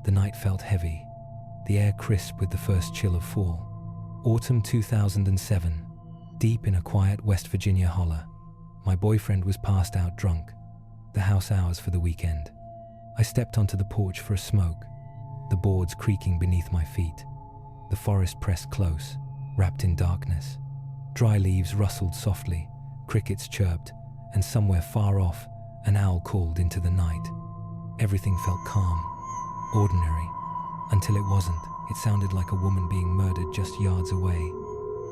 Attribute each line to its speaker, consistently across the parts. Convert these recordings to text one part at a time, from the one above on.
Speaker 1: The night felt heavy, the air crisp with the first chill of fall. Autumn 2007, deep in a quiet West Virginia holler. My boyfriend was passed out drunk, the house ours for the weekend. I stepped onto the porch for a smoke, the boards creaking beneath my feet. The forest pressed close, wrapped in darkness. Dry leaves rustled softly, crickets chirped, and somewhere far off, an owl called into the night. Everything felt calm, ordinary, until it wasn't. It sounded like a woman being murdered just yards away.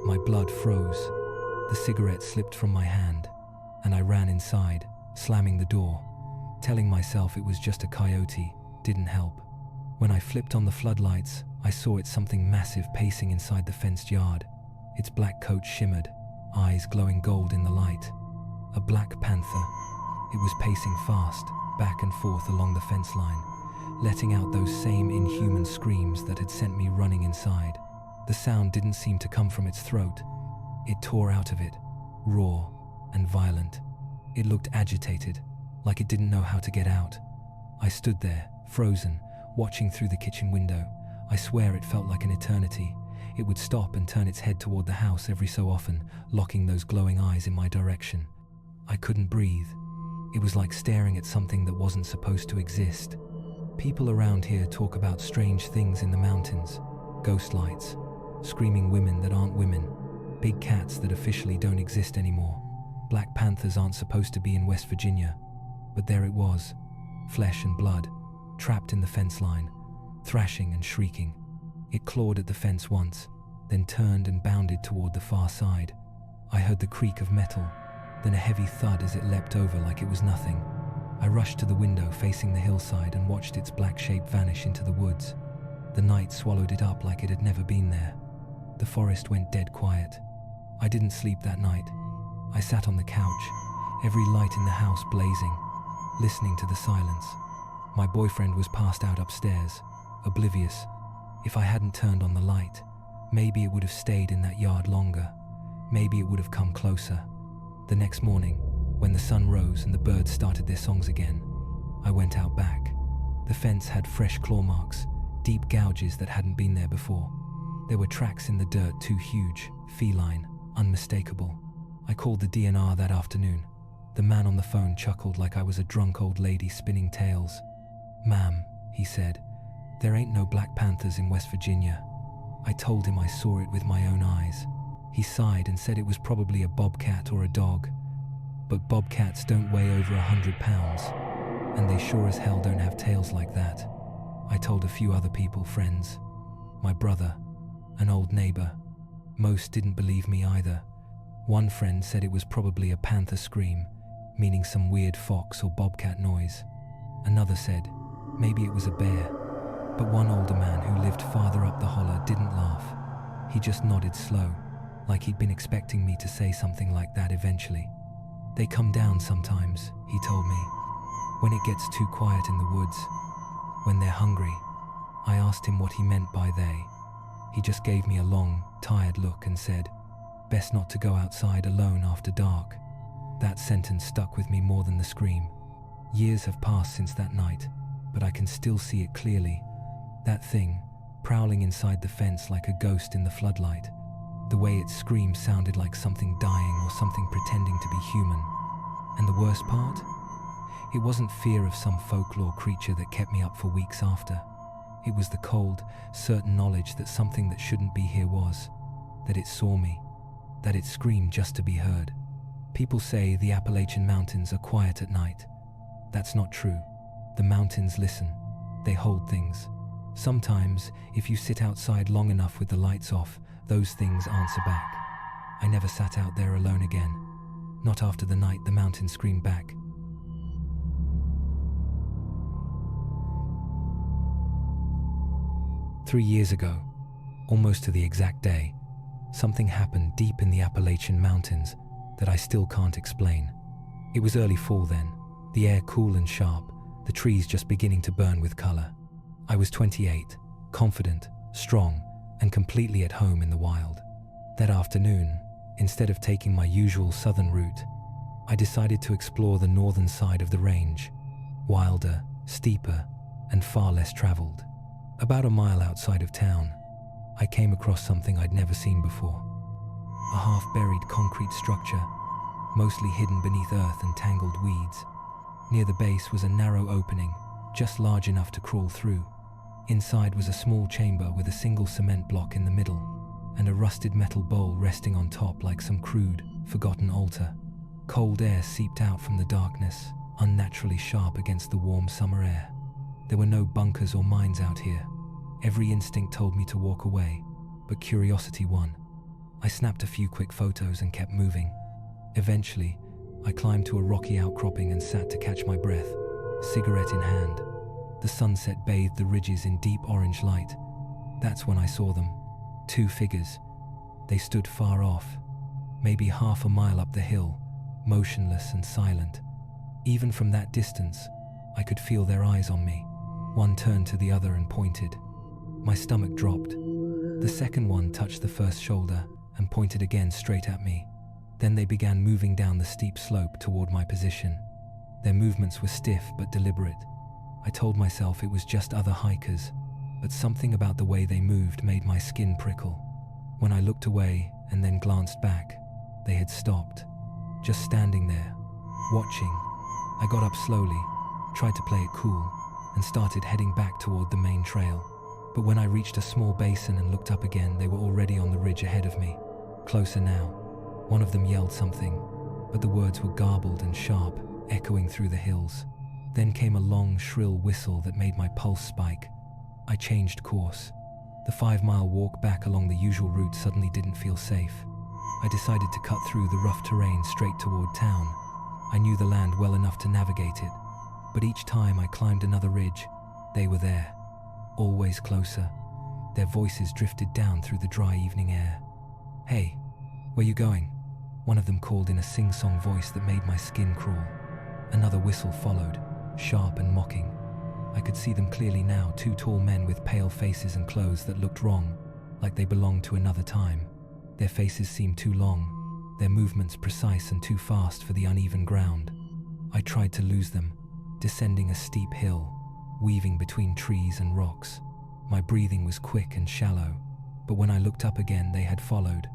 Speaker 1: My blood froze. The cigarette slipped from my hand, and I ran inside, slamming the door. Telling myself it was just a coyote didn't help. When I flipped on the floodlights, I saw it something massive pacing inside the fenced yard. Its black coat shimmered, eyes glowing gold in the light. A black panther. It was pacing fast, back and forth along the fence line, letting out those same inhuman screams that had sent me running inside. The sound didn't seem to come from its throat. It tore out of it, raw and violent. It looked agitated, like it didn't know how to get out. I stood there, frozen, watching through the kitchen window. I swear it felt like an eternity. It would stop and turn its head toward the house every so often, locking those glowing eyes in my direction. I couldn't breathe. It was like staring at something that wasn't supposed to exist. People around here talk about strange things in the mountains. Ghost lights, screaming women that aren't women, big cats that officially don't exist anymore. Black panthers aren't supposed to be in West Virginia. But there it was, flesh and blood, trapped in the fence line, thrashing and shrieking. It clawed at the fence once, then turned and bounded toward the far side. I heard the creak of metal, then a heavy thud as it leapt over like it was nothing. I rushed to the window facing the hillside and watched its black shape vanish into the woods. The night swallowed it up like it had never been there. The forest went dead quiet. I didn't sleep that night. I sat on the couch, every light in the house blazing, listening to the silence. My boyfriend was passed out upstairs, oblivious. If I hadn't turned on the light, maybe it would have stayed in that yard longer. Maybe it would have come closer. The next morning, when the sun rose and the birds started their songs again, I went out back. The fence had fresh claw marks, deep gouges that hadn't been there before. There were tracks in the dirt too huge, feline, unmistakable. I called the DNR that afternoon. The man on the phone chuckled like I was a drunk old lady spinning tales. "Ma'am," he said, "there ain't no black panthers in West Virginia." I told him I saw it with my own eyes. He sighed and said it was probably a bobcat or a dog. But bobcats don't weigh over 100 pounds, and they sure as hell don't have tails like that. I told a few other people, friends, my brother, an old neighbor. Most didn't believe me either. One friend said it was probably a panther scream, meaning some weird fox or bobcat noise. Another said maybe it was a bear. But one older man who lived farther up the holler didn't laugh. He just nodded slow, like he'd been expecting me to say something like that eventually. "They come down sometimes," he told me, "when it gets too quiet in the woods, when they're hungry." I asked him what he meant by they. He just gave me a long, tired look and said, "Best not to go outside alone after dark." That sentence stuck with me more than the scream. Years have passed since that night, but I can still see it clearly. That thing, prowling inside the fence like a ghost in the floodlight. The way it screamed sounded like something dying or something pretending to be human. And the worst part? It wasn't fear of some folklore creature that kept me up for weeks after. It was the cold, certain knowledge that something that shouldn't be here was. That it saw me. That it screamed just to be heard. People say the Appalachian Mountains are quiet at night. That's not true. The mountains listen. They hold things. Sometimes, if you sit outside long enough with the lights off, those things answer back. I never sat out there alone again. Not after the night the mountain screamed back. "3 years ago, almost to the exact day, something happened deep in the Appalachian Mountains that I still can't explain. It was early fall then, the air cool and sharp, the trees just beginning to burn with color. I was 28, confident, strong, and completely at home in the wild. That afternoon, instead of taking my usual southern route, I decided to explore the northern side of the range, wilder, steeper, and far less traveled. About a mile outside of town, I came across something I'd never seen before. A half-buried concrete structure, mostly hidden beneath earth and tangled weeds. Near the base was a narrow opening, just large enough to crawl through. Inside was a small chamber with a single cement block in the middle, and a rusted metal bowl resting on top like some crude, forgotten altar. Cold air seeped out from the darkness, unnaturally sharp against the warm summer air. There were no bunkers or mines out here. Every instinct told me to walk away, but curiosity won. I snapped a few quick photos and kept moving. Eventually, I climbed to a rocky outcropping and sat to catch my breath, cigarette in hand. The sunset bathed the ridges in deep orange light. That's when I saw them. 2 figures. They stood far off, maybe half a mile up the hill, motionless and silent. Even from that distance, I could feel their eyes on me. One turned to the other and pointed. My stomach dropped. The second one touched the first shoulder and pointed again straight at me. Then they began moving down the steep slope toward my position. Their movements were stiff but deliberate. I told myself it was just other hikers, but something about the way they moved made my skin prickle. When I looked away and then glanced back, they had stopped, just standing there, watching. I got up slowly, tried to play it cool, and started heading back toward the main trail. But when I reached a small basin and looked up again, they were already on the ridge ahead of me. Closer now. One of them yelled something, but the words were garbled and sharp, echoing through the hills. Then came a long, shrill whistle that made my pulse spike. I changed course. The 5-mile walk back along the usual route suddenly didn't feel safe. I decided to cut through the rough terrain straight toward town. I knew the land well enough to navigate it, but each time I climbed another ridge, they were there, always closer. Their voices drifted down through the dry evening air. "Hey, where you going?" One of them called in a sing-song voice that made my skin crawl. Another whistle followed, sharp and mocking. I could see them clearly now, 2 tall men with pale faces and clothes that looked wrong, like they belonged to another time. Their faces seemed too long, their movements precise and too fast for the uneven ground. I tried to lose them, descending a steep hill, weaving between trees and rocks. My breathing was quick and shallow, but when I looked up again, they had followed,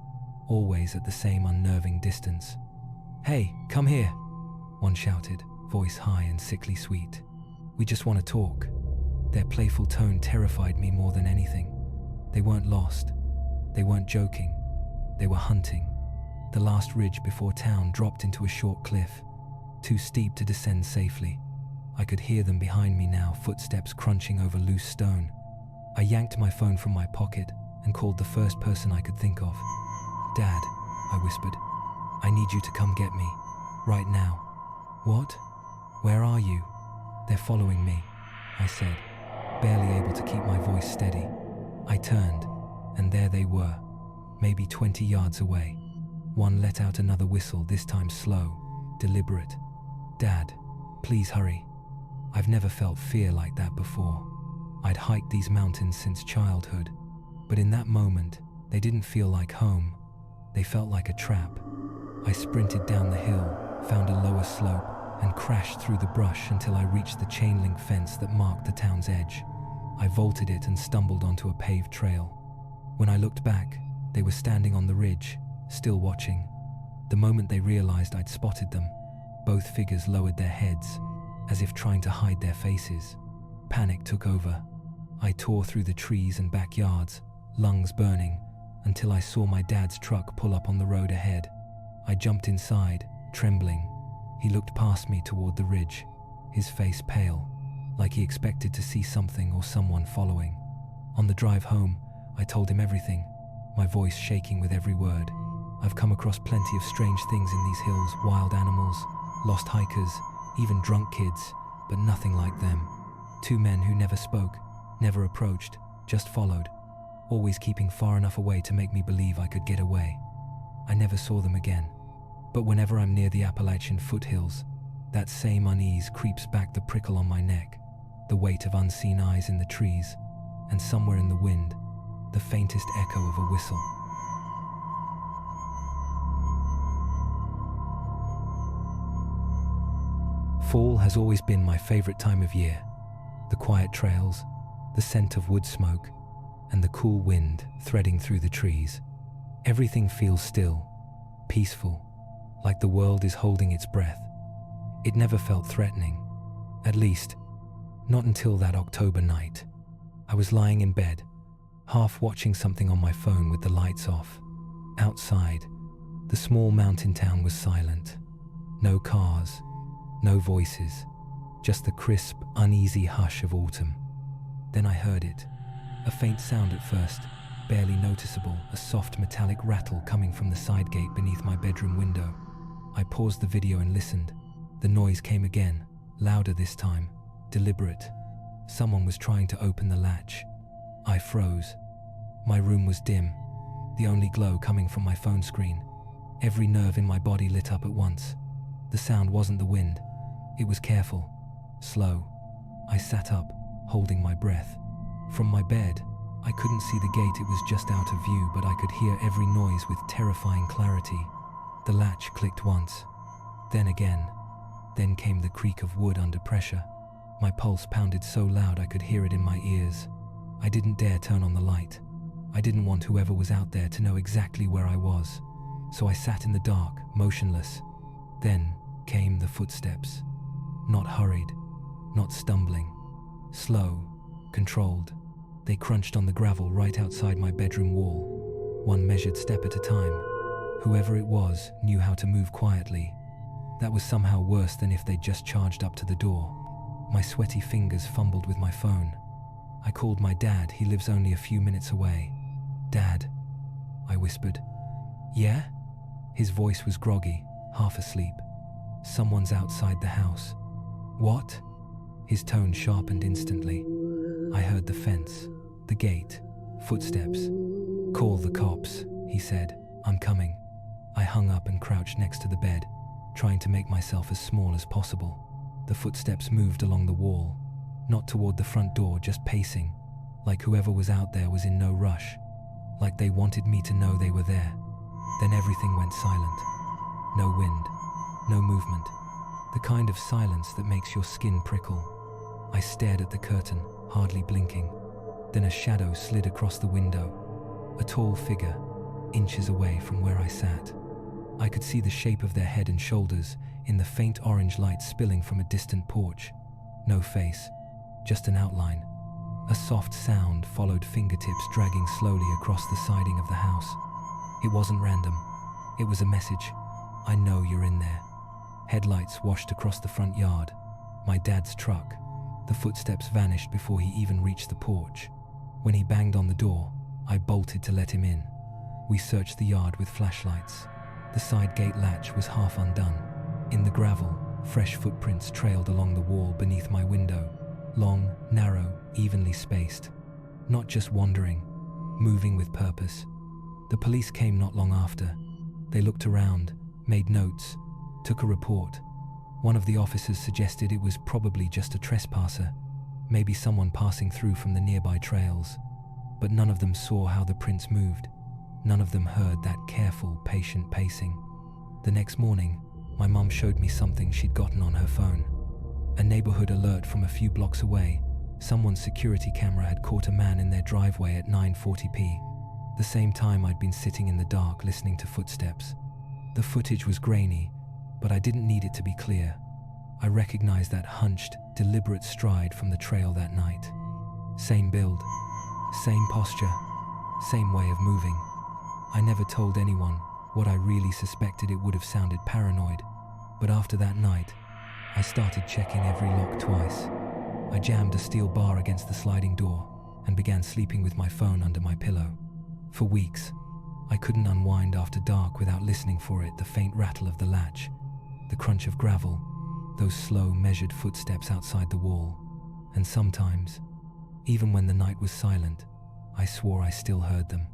Speaker 1: always at the same unnerving distance. "Hey, come here," one shouted, voice high and sickly sweet. "We just want to talk." Their playful tone terrified me more than anything. They weren't lost. They weren't joking. They were hunting. The last ridge before town dropped into a short cliff, too steep to descend safely. I could hear them behind me now, footsteps crunching over loose stone. I yanked my phone from my pocket and called the first person I could think of. "Dad," I whispered, "I need you to come get me, right now." "What? Where are you?" "They're following me," I said, barely able to keep my voice steady. I turned, and there they were, maybe 20 yards away. One let out another whistle, this time slow, deliberate. "Dad, please hurry." I've never felt fear like that before. I'd hiked these mountains since childhood, but in that moment, they didn't feel like home. They felt like a trap. I sprinted down the hill, found a lower slope, and crashed through the brush until I reached the chain-link fence that marked the town's edge. I vaulted it and stumbled onto a paved trail. When I looked back, they were standing on the ridge, still watching. The moment they realized I'd spotted them, both figures lowered their heads, as if trying to hide their faces. Panic took over. I tore through the trees and backyards, lungs burning, until I saw my dad's truck pull up on the road ahead. I jumped inside, trembling. He looked past me toward the ridge, his face pale, like he expected to see something or someone following. On the drive home, I told him everything, my voice shaking with every word. "I've come across plenty of strange things in these hills, wild animals, lost hikers, even drunk kids, but nothing like them. 2 men who never spoke, never approached, just followed, always keeping far enough away to make me believe I could get away. I never saw them again. But whenever I'm near the Appalachian foothills, that same unease creeps back, the prickle on my neck, the weight of unseen eyes in the trees, and somewhere in the wind, the faintest echo of a whistle." Fall has always been my favorite time of year. The quiet trails, the scent of wood smoke, and the cool wind threading through the trees. Everything feels still, peaceful, like the world is holding its breath. It never felt threatening, at least, not until that October night. I was lying in bed, half watching something on my phone with the lights off. Outside, the small mountain town was silent. No cars, no voices, just the crisp, uneasy hush of autumn. Then I heard it. A faint sound at first, barely noticeable, a soft metallic rattle coming from the side gate beneath my bedroom window. I paused the video and listened. The noise came again, louder this time, deliberate. Someone was trying to open the latch. I froze. My room was dim, the only glow coming from my phone screen. Every nerve in my body lit up at once. The sound wasn't the wind. It was careful, slow. I sat up, holding my breath. From my bed, I couldn't see the gate, it was just out of view, but I could hear every noise with terrifying clarity. The latch clicked once, then again. Then came the creak of wood under pressure. My pulse pounded so loud I could hear it in my ears. I didn't dare turn on the light. I didn't want whoever was out there to know exactly where I was. So I sat in the dark, motionless. Then came the footsteps. Not hurried, not stumbling. Slow, controlled. They crunched on the gravel right outside my bedroom wall, one measured step at a time. Whoever it was knew how to move quietly. That was somehow worse than if they'd just charged up to the door. My sweaty fingers fumbled with my phone. I called my dad, he lives only a few minutes away. "Dad," I whispered. "Yeah?" His voice was groggy, half asleep. "Someone's outside the house." "What?" His tone sharpened instantly. I heard the fence, the gate, footsteps. "Call the cops," he said. "I'm coming." I hung up and crouched next to the bed, trying to make myself as small as possible. The footsteps moved along the wall, not toward the front door, just pacing, like whoever was out there was in no rush, like they wanted me to know they were there. Then everything went silent. No wind, no movement, the kind of silence that makes your skin prickle. I stared at the curtain, hardly blinking. Then a shadow slid across the window, a tall figure, inches away from where I sat. I could see the shape of their head and shoulders in the faint orange light spilling from a distant porch. No face, just an outline. A soft sound followed fingertips dragging slowly across the siding of the house. It wasn't random. It was a message. "I know you're in there." Headlights washed across the front yard. My dad's truck. The footsteps vanished before he even reached the porch. When he banged on the door, I bolted to let him in. We searched the yard with flashlights. The side gate latch was half undone. In the gravel, fresh footprints trailed along the wall beneath my window. Long, narrow, evenly spaced. Not just wandering, moving with purpose. The police came not long after. They looked around, made notes, took a report. One of the officers suggested it was probably just a trespasser, maybe someone passing through from the nearby trails. But none of them saw how the prints moved. None of them heard that careful, patient pacing. The next morning, my mum showed me something she'd gotten on her phone. A neighborhood alert from a few blocks away. Someone's security camera had caught a man in their driveway at 9:40 p.m. The same time I'd been sitting in the dark listening to footsteps. The footage was grainy, but I didn't need it to be clear. I recognized that hunched, deliberate stride from the trail that night. Same build, same posture, same way of moving. I never told anyone. What I really suspected, it would have sounded paranoid. But after that night, I started checking every lock twice. I jammed a steel bar against the sliding door and began sleeping with my phone under my pillow. For weeks, I couldn't unwind after dark without listening for it, the faint rattle of the latch, the crunch of gravel, those slow, measured footsteps outside the wall. And sometimes, even when the night was silent, I swore I still heard them.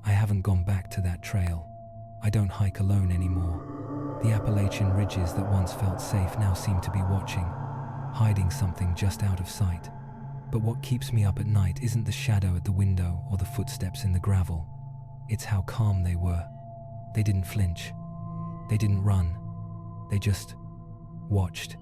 Speaker 1: I haven't gone back to that trail. I don't hike alone anymore. The Appalachian ridges that once felt safe now seem to be watching, hiding something just out of sight. But what keeps me up at night isn't the shadow at the window or the footsteps in the gravel. It's how calm they were. They didn't flinch. They didn't run. They just watched.